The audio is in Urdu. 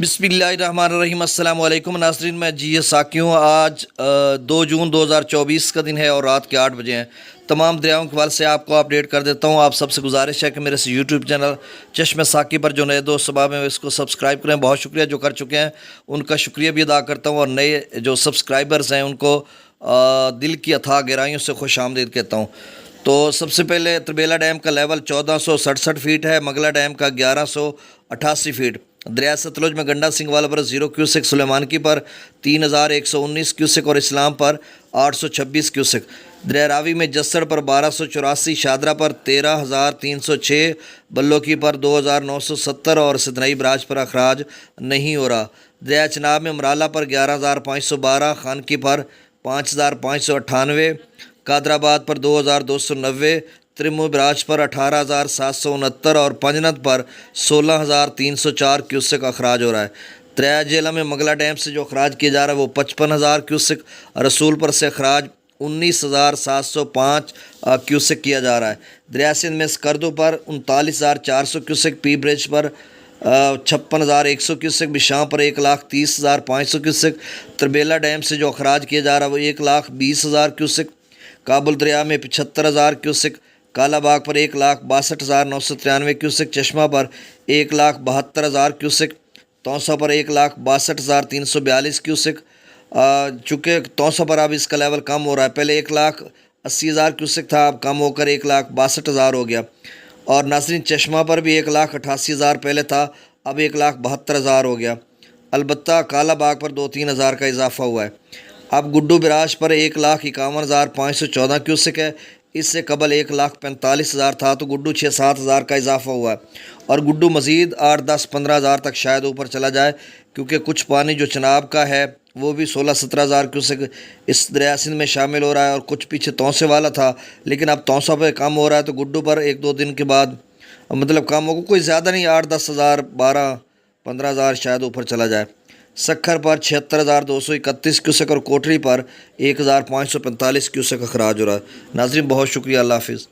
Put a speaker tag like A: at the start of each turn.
A: بسم اللہ الرحمن الرحیم۔ السلام علیکم ناظرین، میں جی اے ساکی ہوں۔ آج 2 جون 2024 کا دن ہے اور رات کے 8 بجے ہیں۔ تمام دریاؤں کے حوالے سے آپ کو اپڈیٹ کر دیتا ہوں۔ آپ سب سے گزارش ہے کہ میرے سے یوٹیوب چینل چشم ساکی پر جو نئے دوست سباب ہیں اس کو سبسکرائب کریں۔ بہت شکریہ جو کر چکے ہیں، ان کا شکریہ بھی ادا کرتا ہوں، اور نئے جو سبسکرائبرز ہیں ان کو دل کی اتھاہ گہرائیوں سے خوش آمدید کہتا ہوں۔ تو سب سے پہلے تربیلا ڈیم کا لیول 1467 فیٹ ہے، مغلا ڈیم کا 1188 فیٹ۔ دریا ستلج میں گنڈا سنگھ والا پر 0 کیوسک، سلیمان کی پر 3119 کیوسک اور اسلام پر 826 کیوسک۔ دریا راوی میں جسڑ پر 1284، شادرہ پر 13306، بلو کی پر 2970 اور ستنئی براج پر اخراج نہیں ہو رہا۔ دریا چناب میں امرالہ پر 11512، خانکی پر 5598، قادر آباد پر 2290، ترمو براج پر 18769 اور پنجنت پر 16304 کیوسک اخراج ہو رہا ہے۔ دریا جیلم میں مغلا ڈیم سے جو اخراج کیا جا رہا ہے وہ 55,000 کیوسک، رسول پر سے اخراج 19,705 کیوسک کیا جا رہا ہے۔ دریا سندھ میں سکردو پر 39,400 کیوسک، پی برج پر 56,100 کیوسک، بشاں پر 1,30,500 کیوسک۔ تربیلا ڈیم سے جو اخراج کیا جا رہا ہے وہ 1,20,000 کیوسک۔ کابل دریا میں 75,000 کیوسک، کالا باغ پر 1,62,993 کیوسک، چشمہ پر 1,72,000 کیوسک، توسا پر 1,62,342 کیوسک۔ چونکہ توسا پر اب اس کا لیول کم ہو رہا ہے، پہلے 1,80,000 کیوسک تھا، اب کم ہو کر 1,62,000 ہو گیا۔ اور ناظرین چشمہ پر بھی 1,88,000 پہلے تھا، اب 1,72,000 ہو گیا۔ البتہ کالا باغ پر 2-3 ہزار کا اضافہ ہوا ہے۔ اب گڈو براج پر 1,51,514 کیوسک ہے، اس سے قبل 1,45,000 تھا، تو گڈو 6-7 ہزار کا اضافہ ہوا ہے، اور گڈو مزید 8-10-15 ہزار تک شاید اوپر چلا جائے، کیونکہ کچھ پانی جو چناب کا ہے وہ بھی 16-17 ہزار کیوسک اس دریا سندھ میں شامل ہو رہا ہے، اور کچھ پیچھے توسے والا تھا، لیکن اب توسا پہ کم ہو رہا ہے، تو گڈو پر 1-2 دن کے بعد مطلب کم ہوگا، کوئی زیادہ نہیں، 8-10 ہزار 12-15 ہزار شاید اوپر چلا جائے۔ سکھر پر 76,231 کیوسک اور کوٹری پر 1,545 کیوسک اخراج ہو رہا ہے۔ ناظرین بہت شکریہ، اللہ حافظ۔